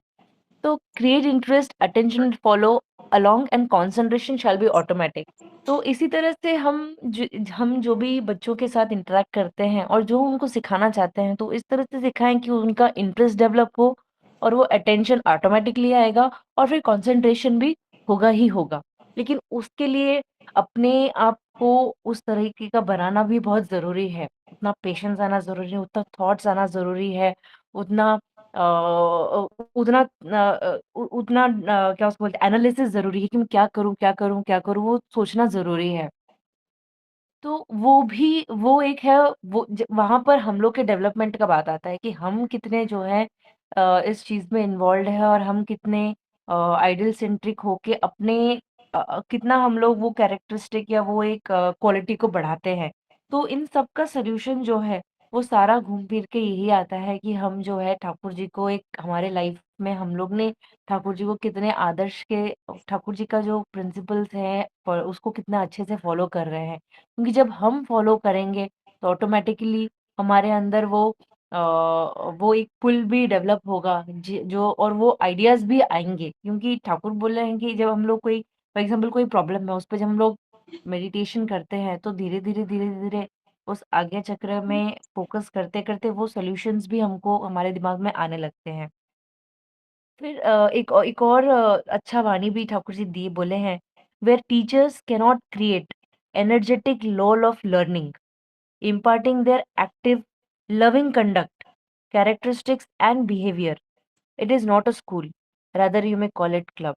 तो create interest, attention follow along, and concentration shall be automatic. तो इसी तरह से हम जो भी बच्चों के साथ इंटरैक्ट करते हैं और जो उनको सिखाना चाहते हैं, तो इस तरह से सिखाएं कि उनका इंटरेस्ट डेवलप हो, और वो अटेंशन ऑटोमेटिकली आएगा, और फिर कंसंट्रेशन भी होगा ही होगा। लेकिन उसके लिए अपने आप को उस तरीके का बनाना भी बहुत ज़रूरी है। उतना पेशेंस आना ज़रूरी है, उतना थॉट्स आना ज़रूरी है, उतना उतना उतना क्या उसको बोलते हैं एनालिसिस ज़रूरी है कि मैं क्या करूँ, क्या करूँ, क्या करूँ? वो सोचना ज़रूरी है। तो वो भी वो एक है वो ज वहाँ पर हम लोग के डेवलपमेंट का बात आता है कि हम कितने जो है इस चीज़ में इन्वॉल्व्ड है और हम कितने आइडियल सेंट्रिक होके अपने कितना हम लोग वो कैरेक्टरिस्टिक या वो एक क्वालिटी को बढ़ाते हैं। तो इन सब का सॉल्यूशन जो है, वो सारा घूम फिर के यही आता है कि हम जो है ठाकुर जी को एक हमारे लाइफ में हम लोग ने ठाकुर जी को कितने आदर्श के ठाकुर जी का जो प्रिंसिपल्स है, उसको कितना अच्छे से फॉलो कर रहे हैं। क्योंकि जब हम फॉलो करेंगे तो ऑटोमेटिकली हमारे अंदर वो एक पुल भी डेवलप होगा जो और वो आइडियाज भी आएंगे क्योंकि ठाकुर बोल रहे हैं कि जब हम लोग कोई फॉर एग्जांपल कोई प्रॉब्लम है उस पर जब हम लोग मेडिटेशन करते हैं तो धीरे धीरे धीरे धीरे उस आज्ञा चक्र में फोकस करते करते वो सॉल्यूशंस भी हमको हमारे दिमाग में आने लगते हैं। फिर एक और अच्छा वाणी भी ठाकुर जी दिए बोले हैं, where teachers cannot create energetic role of learning imparting their active loving conduct characteristics and behavior, it is not a school, rather you may call it club।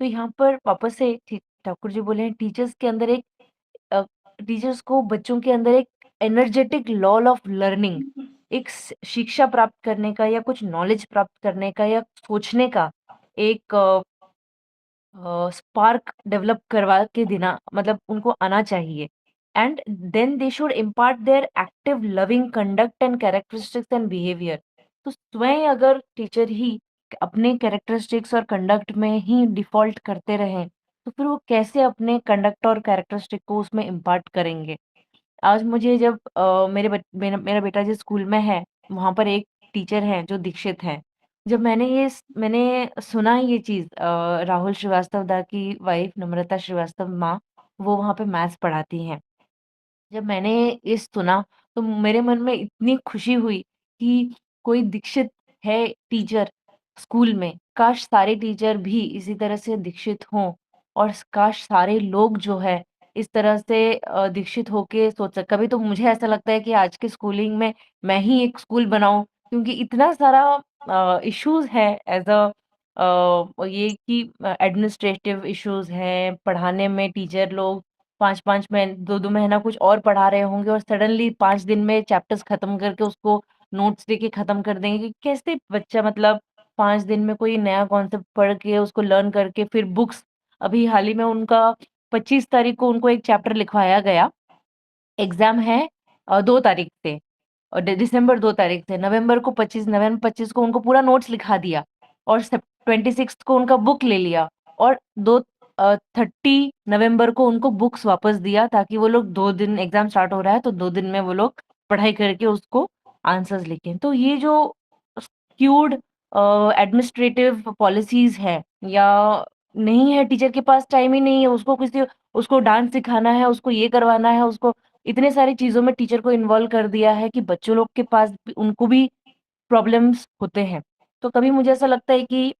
तो यहाँ पर वापस से ठाकुर जी बोले हैं टीचर्स के अंदर एक टीचर्स को बच्चों के अंदर एक एनर्जेटिक लॉल ऑफ लर्निंग एक शिक्षा प्राप्त करने का या कुछ नॉलेज प्राप्त करने का या सोचने का एक स्पार्क डेवलप करवा के देना मतलब उनको आना चाहिए। And then they should impart their active loving conduct and characteristics and behaviour. तो स्वयं अगर टीचर ही अपने कैरेक्टरिस्टिक्स और कंडक्ट में ही डिफॉल्ट करते रहें तो फिर वो कैसे अपने कंडक्ट और कैरेक्टरिस्टिक को उसमें इम्पार्ट करेंगे। आज मुझे जब मेरा बेटा जिस स्कूल में है वहाँ पर एक टीचर हैं जो दीक्षित हैं। जब मैंने सुना ये चीज़ राहुल श्रीवास्तव दा की वाइफ नम्रता श्रीवास्तव माँ, वो वहाँ पे मैथ्स पढ़ाती हैं। जब मैंने ये सुना तो मेरे मन में इतनी खुशी हुई कि कोई दीक्षित है टीचर स्कूल में। काश सारे टीचर भी इसी तरह से दीक्षित हों और काश सारे लोग जो है इस तरह से दीक्षित होके सोच सक कभी तो मुझे ऐसा लगता है कि आज के स्कूलिंग में मैं ही एक स्कूल बनाऊँ क्योंकि इतना सारा इश्यूज़ है एज़ ये कि एडमिनिस्ट्रेटिव इश्यूज़ हैं, पढ़ाने में टीचर लोग 5-5 महीने 2-2 महीना कुछ और पढ़ा रहे होंगे और सडनली 5 दिन में चैप्टर्स खत्म करके उसको नोट्स देके खत्म कर देंगे कि कैसे बच्चा मतलब 5 दिन में कोई नया कॉन्सेप्ट पढ़ के उसको लर्न करके फिर बुक्स अभी हाल ही में उनका 25 तारीख को उनको एक चैप्टर लिखवाया गया। एग्ज़ाम है 2 तारीख से और दिसंबर 2 तारीख से, नवंबर 25 को उनको पूरा नोट्स लिखा दिया और 26th को उनका बुक ले लिया और 30 नवंबर को उनको बुक्स वापस दिया ताकि वो लोग 2 दिन एग्ज़ाम स्टार्ट हो रहा है तो 2 दिन में वो लोग पढ़ाई करके उसको आंसर्स लिखें। तो ये जो स्क्यूड एडमिनिस्ट्रेटिव पॉलिसीज़ है या नहीं है टीचर के पास टाइम ही नहीं है, उसको डांस सिखाना है, उसको ये करवाना है, उसको इतने सारी चीज़ों में टीचर को इन्वॉल्व कर दिया है कि बच्चों लोग के पास भी उनको भी प्रॉब्लम्स होते हैं। तो कभी मुझे ऐसा लगता है कि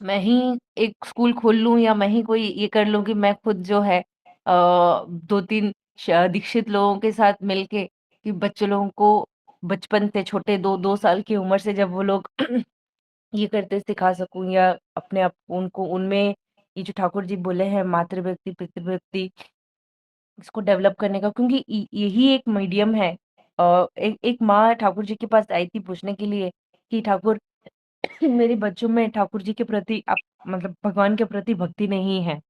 मैं ही एक स्कूल खोल लूँ या मैं ही कोई ये कर लूँ कि मैं खुद जो है 2-3 दीक्षित लोगों के साथ मिलके कि बच्चे लोगों को बचपन से छोटे 2-2 साल की उम्र से जब वो लोग ये करते सिखा सकूँ या अपने आप उनको उनमें ये जो ठाकुर जी बोले हैं मातृ-व्यक्ति, पितृ-व्यक्ति इसको डेवलप करने का क्योंकि यही एक मीडियम है। एक माँ ठाकुर जी के पास आई थी पूछने के लिए कि ठाकुर मेरे बच्चों में ठाकुर जी के प्रति आप मतलब भगवान के प्रति भक्ति नहीं है।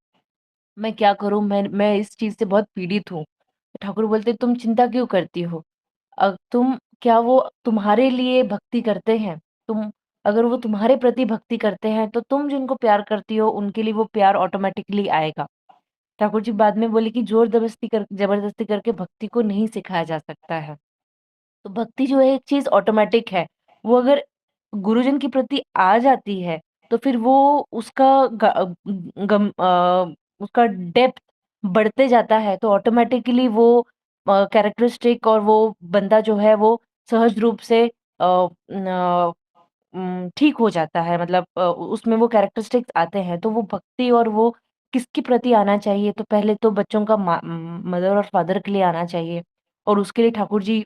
मैं क्या करूँ? मैं इस चीज़ से बहुत पीड़ित हूँ। तो ठाकुर बोलते तुम चिंता क्यों करती हो? तुम क्या वो तुम्हारे लिए भक्ति करते हैं? तुम अगर वो तुम्हारे प्रति भक्ति करते हैं तो तुम जिनको प्यार करती हो उनके लिए वो प्यार ऑटोमैटिकली आएगा। ठाकुर जी बाद में बोले कि ज़बरदस्ती करके भक्ति को नहीं सिखाया जा सकता है। तो भक्ति जो है एक चीज़ ऑटोमैटिक है। वो अगर गुरुजन के प्रति आ जाती है, तो फिर वो उसका डेप्थ बढ़ते जाता है, तो ऑटोमैटिकली वो कैरेक्टरिस्टिक और वो बंदा जो है वो सहज रूप से ठीक हो जाता है, मतलब उसमें वो कैरेक्टरिस्टिक्स आते हैं, तो वो भक्ति और वो किसके प्रति आना चाहिए, तो पहले तो बच्चों का मदर और फादर के लिए आना चाहिए, और उसके लिए ठाकुर जी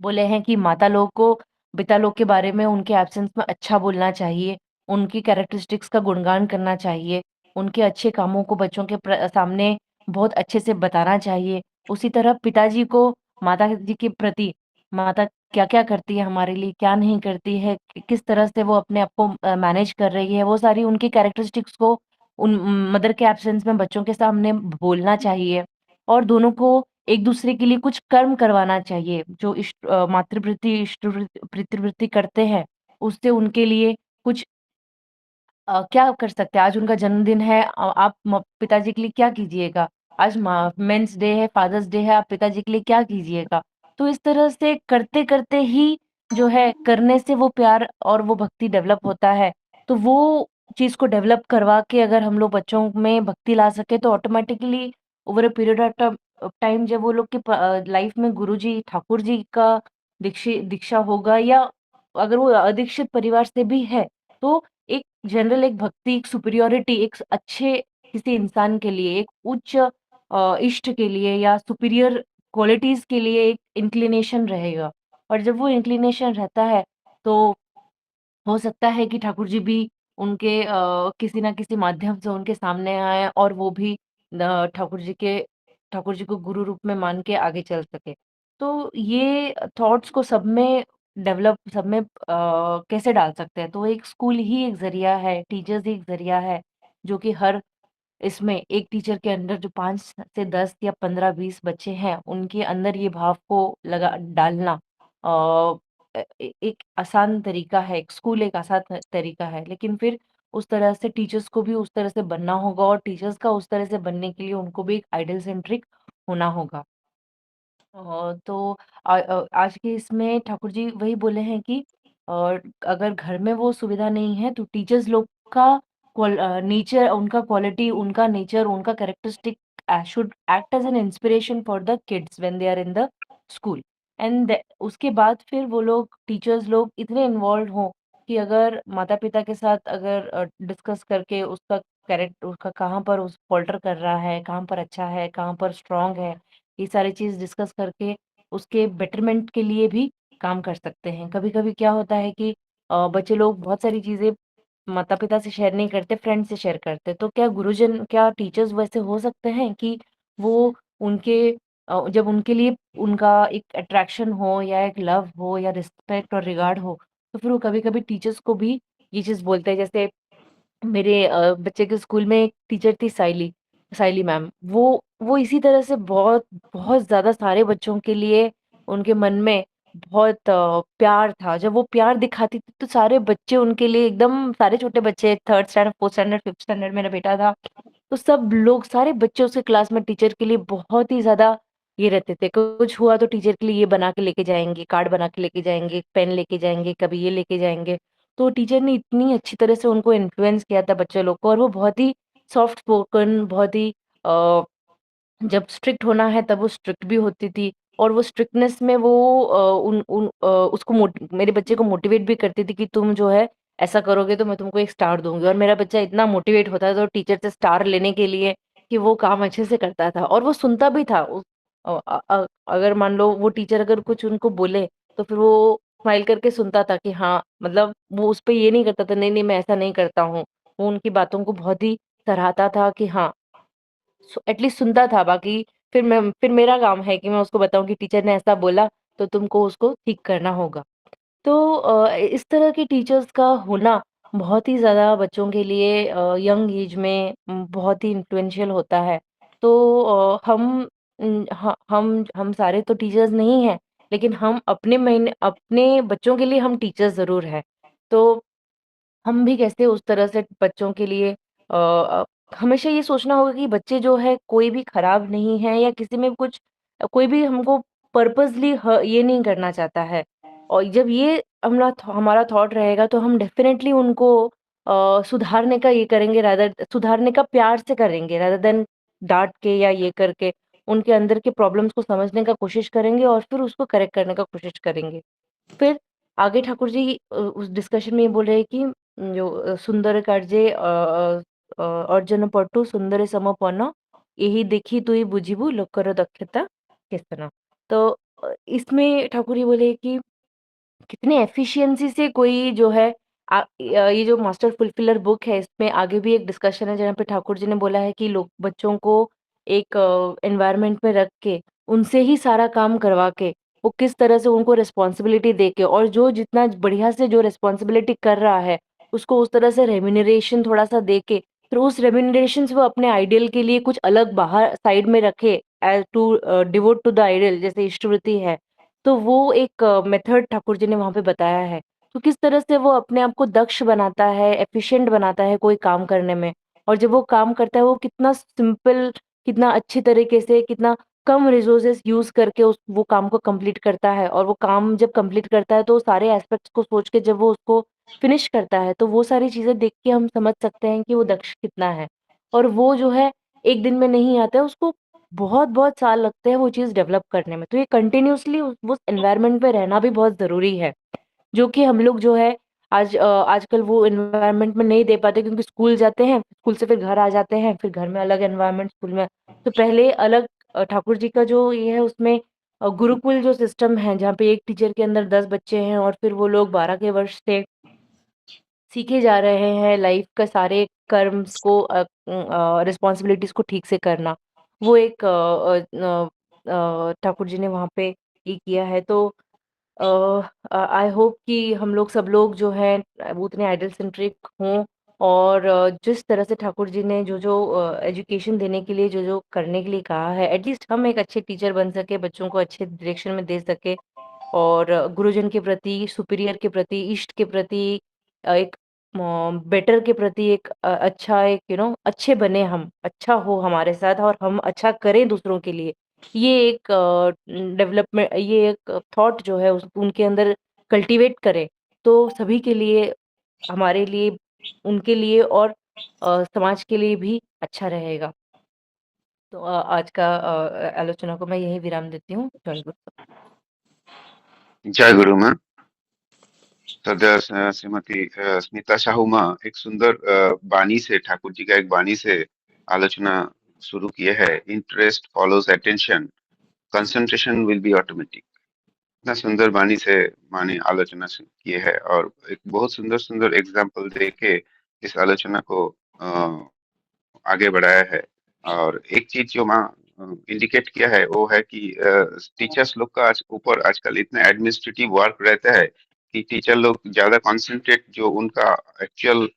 बोले हैं कि माता लोग को पिता लोग के बारे में उनके एब्सेंस में अच्छा बोलना चाहिए, उनकी कैरेक्टरिस्टिक्स का गुणगान करना चाहिए, उनके अच्छे कामों को बच्चों के सामने बहुत अच्छे से बताना चाहिए। उसी तरह पिताजी को माता जी के प्रति, माता क्या-क्या करती है हमारे लिए, क्या नहीं करती है, किस तरह से वो अपने आप को मैनेज कर रही है, वो सारी उनकी कैरेक्टरिस्टिक्स को उन मदर के एब्सेंस में बच्चों के सामने बोलना चाहिए, और दोनों को एक-दूसरे के लिए कुछ कर्म करवाना चाहिए, जो मातृवृत्ति, इष्टवृत्ति पितृवृत्ति करते हैं, उससे उनके लिए कुछ क्या कर सकते हैं? आज उनका जन्मदिन है, आप पिताजी के लिए क्या कीजिएगा? आज मेंस डे है, फादर्स डे है, आप पिताजी के लिए क्या कीजिएगा? तो इस तरह से करते-करते ही जो है, करने से वो प्यार और वो भक्ति डेवलप होता है। तो वो चीज़ को डेवलप करवा के अगर हम लोग बच्चों में भक्ति ला सकें, तो automatically over a period of time जब वो लोग के लाइफ में गुरुजी, ठाकुर जी का दीक्षा होगा, या अगर वो अदीक्षित परिवार से भी है, तो एक जनरल एक भक्ति, एक सुपीरियॉरिटी, एक अच्छे किसी इंसान के लिए, एक उच्च इष्ट के लिए या सुपीरियर क्वालिटीज़ के लिए एक इंक्लिनेशन रहेगा। और जब वो इंक्लिनेशन रहता है, तो हो सकता है कि ठाकुर जी भी उनके किसी न किसी माध्यम से उनके सामने आएँ, और वो भी ठाकुर जी को गुरु रूप में मान के आगे चल सके। तो ये थॉट्स को सब में कैसे डाल सकते हैं? तो एक स्कूल ही एक ज़रिया है, टीचर्स ही एक ज़रिया है, जो कि हर इसमें एक टीचर के अंदर जो 5 से 10 या 15-20 बच्चे हैं, उनके अंदर ये भाव को लगा डालना एक आसान तरीका है, एक स्कूल एक आसान तरीका है। लेकिन फिर उस तरह से टीचर्स को भी उस तरह से बनना होगा, और टीचर्स का उस तरह से बनने के लिए उनको भी एक आइडल सेंट्रिक होना होगा। तो आज के इसमें ठाकुर जी वही बोले हैं कि अगर घर में वो सुविधा नहीं है, तो टीचर्स लोग का नेचर, उनका क्वालिटी, उनका नेचर, उनका characteristic should act as an inspiration for the kids when they are in the school, and उसके बाद फिर वो लोग टीचर्स लोग इतने इन्वॉल्व हों कि अगर माता-पिता के साथ अगर डिस्कस करके उसका कहाँ पर उस फ़ॉल्टर कर रहा है, कहाँ पर अच्छा है, कहाँ पर स्ट्रॉन्ग है, ये सारी चीज़ डिस्कस करके उसके बेटरमेंट के लिए भी काम कर सकते हैं। कभी-कभी क्या होता है कि बच्चे लोग बहुत सारी चीज़ें माता-पिता से शेयर नहीं करते, फ्रेंड से शेयर करते। तो क्या टीचर्स वैसे हो सकते हैं कि वो उनके जब उनके लिए उनका एक अट्रैक्शन हो, या एक लव हो, या रिस्पेक्ट और रिगार्ड हो, तो फिर वो कभी-कभी टीचर्स को भी ये चीज़ बोलते हैं। जैसे मेरे बच्चे के स्कूल में एक टीचर थी, साइली मैम। वो इसी तरह से बहुत बहुत ज़्यादा सारे बच्चों के लिए उनके मन में बहुत प्यार था। जब वो प्यार दिखाती थी, तो सारे बच्चे उनके लिए एकदम, सारे छोटे बच्चे 3rd standard, 4th standard, 5th standard, मेरा बेटा था। तो सब लोग, सारे बच्चे उसके क्लास में टीचर के लिए बहुत ही ज़्यादा ये रहते थे। कुछ हुआ तो टीचर के लिए ये बना के लेके जाएँगे, कार्ड बना के लेके जाएँगे, पेन लेके जाएँगे, कभी ये लेके जाएँगे। तो टीचर ने इतनी अच्छी तरह से उनको इन्फ्लुएंस किया था बच्चे लोग को, और वो बहुत ही सॉफ्ट स्पोकन, बहुत ही अ, जब स्ट्रिक्ट होना है तब वो स्ट्रिक्ट भी होती थी, और वो स्ट्रिक्टनेस में वो उसको मेरे बच्चे को मोटिवेट भी करती थी कि तुम जो है ऐसा करोगे तो मैं तुमको एक स्टार दूँगी, और मेरा बच्चा इतना मोटिवेट होता था टीचर से स्टार लेने के लिए कि वो काम अच्छे से करता था, और वो सुनता भी था। अगर मान लो वो टीचर अगर कुछ उनको बोले, तो फिर वो स्माइल करके सुनता था कि हाँ, मतलब वो उस पे ये नहीं करता था, नहीं-नहीं मैं ऐसा नहीं करता हूँ। वो उनकी बातों को बहुत ही सराहता था कि हाँ, एटलीस्ट सुनता था। बाकी फिर मेरा काम है कि मैं उसको बताऊँ कि टीचर ने ऐसा बोला, तो तुमको उसको ठीक करना होगा। तो इस तरह के टीचर्स का होना बहुत ही ज़्यादा बच्चों के लिए यंग एज में बहुत ही इन्फ्लुएंशियल होता है। तो हम सारे तो टीचर्स नहीं हैं, लेकिन हम अपने बच्चों के लिए हम टीचर्स ज़रूर हैं। तो हम भी कैसे उस तरह से बच्चों के लिए हमेशा ये सोचना होगा कि बच्चे जो है कोई भी खराब नहीं है, या किसी में कुछ कोई भी हमको पर्पसली ये नहीं करना चाहता है। और जब ये हमारा थॉट रहेगा, तो हम डेफिनेटली उनको सुधारने का ये करेंगे, रादर सुधारने का प्यार से करेंगे, रादर देन डांट के या ये करके उनके अंदर के प्रॉब्लम्स को समझने का कोशिश करेंगे, और फिर उसको करेक्ट करने का कोशिश करेंगे। फिर आगे ठाकुर जी उस डिस्कशन में ये बोल रहे हैं कि जो सुंदर कार्जे अर्जुन पटु सुंदर समपन यही देखी तुई बुझिबु लोकर दक्षता केतना। तो इसमें ठाकुर जी बोले कि कितने एफिशिएंसी से कोई जो है ये जो मास्टर फुलफिलर बुक है इसमें आगे भी एक डिस्कशन है जहाँ पे ठाकुर जी ने बोला है कि लोग बच्चों को एक एनवायरनमेंट में रख के उनसे ही सारा काम करवा के वो किस तरह से उनको रिस्पॉन्सिबिलिटी दे के और जो जितना बढ़िया से जो रिस्पॉन्सिबिलिटी कर रहा है उसको उस तरह से रेम्यूनरेशन थोड़ा सा दे के फिर उस रेम्यूनरेशन से वो अपने आइडियल के लिए कुछ अलग बाहर साइड में रखे as to devote to the ideal जैसे इष्टवृत्ति है। तो वो एक मेथड ठाकुर जी ने वहाँ पे बताया है। तो किस तरह से वो अपने आप को दक्ष बनाता है, एफिशिएंट बनाता है कोई काम करने में और जब वो काम करता है वो कितना सिंपल, कितना अच्छी तरीके से, कितना कम रिसोर्सेज़ यूज़ करके उस वो काम को कंप्लीट करता है और वो काम जब कंप्लीट करता है तो सारे एस्पेक्ट्स को सोच के जब वो उसको फिनिश करता है, तो वो सारी चीज़ें देख के हम समझ सकते हैं कि वो दक्ष कितना है। और वो जो है एक दिन में नहीं आता है, उसको बहुत-बहुत साल लगते हैं वो चीज़ डेवलप करने में। तो ये कंटिन्यूअसली उस एनवायरनमेंट में रहना भी बहुत ज़रूरी है, जो कि हम लोग जो है आजकल वो एनवायरनमेंट में नहीं दे पाते क्योंकि स्कूल जाते हैं, स्कूल से फिर घर आ जाते हैं, फिर घर में अलग एनवायरनमेंट, स्कूल में तो पहले अलग ठाकुर जी का जो ये है उसमें गुरुकुल जो सिस्टम है, जहाँ पे एक टीचर के अंदर 10 बच्चे हैं और फिर वो लोग 12 के वर्ष से सीखे जा रहे हैं लाइफ का सारे कर्म्स को रिस्पॉन्सिबिलिटीज को ठीक से करना। वो एक ठाकुर जी ने वहाँ पे ये किया है। तो आई होप कि हम लोग सब लोग जो हैं वो उतने आइडल सेंट्रिक हों और जिस तरह से ठाकुर जी ने जो एजुकेशन देने के लिए जो करने के लिए कहा है एटलीस्ट हम एक अच्छे टीचर बन सके, बच्चों को अच्छे डायरेक्शन में दे सके और गुरुजन के प्रति, सुपीरियर के प्रति, इष्ट के प्रति एक बेटर के प्रति एक अच्छा एक अच्छे बने हम, अच्छा हो हमारे साथ और हम अच्छा करें दूसरों के लिए। ये एक डेवलपमेंट ये एक थॉट जो है उस उनके अंदर कल्टीवेट करें, तो सभी के लिए, हमारे लिए, उनके लिए और समाज के लिए भी अच्छा रहेगा। तो आज का आलोचना को मैं यही विराम देती हूँ। जय गुरु। जय गुरु माँ। सदा श्रीमती स्मिता साहू माँ एक सुंदर बानी से, ठाकुर जी का एक बानी से आलोचना शुरू किए है। Interest follows attention, concentration will be automatic. इतना सुंदर बानी से माने आलोचना किए है और एक बहुत सुंदर सुंदर एग्जाम्पल दे के इस आलोचना को आगे बढ़ाया है। और एक चीज जो माँ इंडिकेट किया है वो है कि टीचर्स लोग का ऊपर आजकल इतना एडमिनिस्ट्रेटिव वर्क रहता है कि टीचर लोग ज्यादा कंसंट्रेट, जो उनका एक्चुअल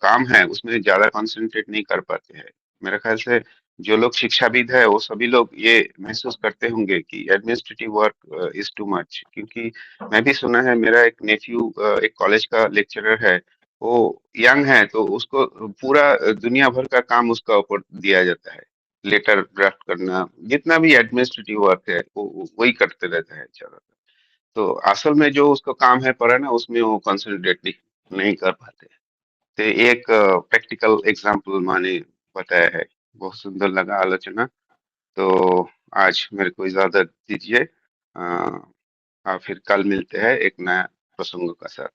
काम है उसमें ज्यादा कंसंट्रेट नहीं कर पाते हैं। मेरे ख्याल से जो लोग शिक्षाविद है वो सभी लोग ये महसूस करते होंगे कि administrative work is too much. क्योंकि मैं भी सुना है, मेरा एक नेफ्यू एक कॉलेज का लेक्चरर है, वो यंग है तो उसको पूरा दुनिया भर का काम उसका ऊपर दिया जाता है। लेटर ड्राफ्ट करना, जितना भी एडमिनिस्ट्रेटिव वर्क है वो वही करते रहता है ज्यादातर। तो असल में जो उसका काम है पढ़ाना, उसमें वो कंसंट्रेट नहीं कर पाते। तो एक प्रैक्टिकल एग्जांपल माने बताया है। बहुत सुंदर लगा आलोचना। तो आज मेरे को इजाजत दीजिए। और फिर कल मिलते हैं एक नया प्रसंग का साथ।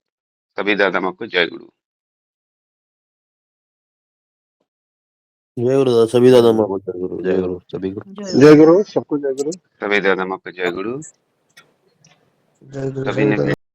सभी दादा माँ को जय गुरु। जय गुरु सभी दादा माँ को जय गुरु, जय गुरु सभी को। जय गुरु, सबको जय गुरु। सभी दादा माँ को जय गुरु। जय गुरु सभी ने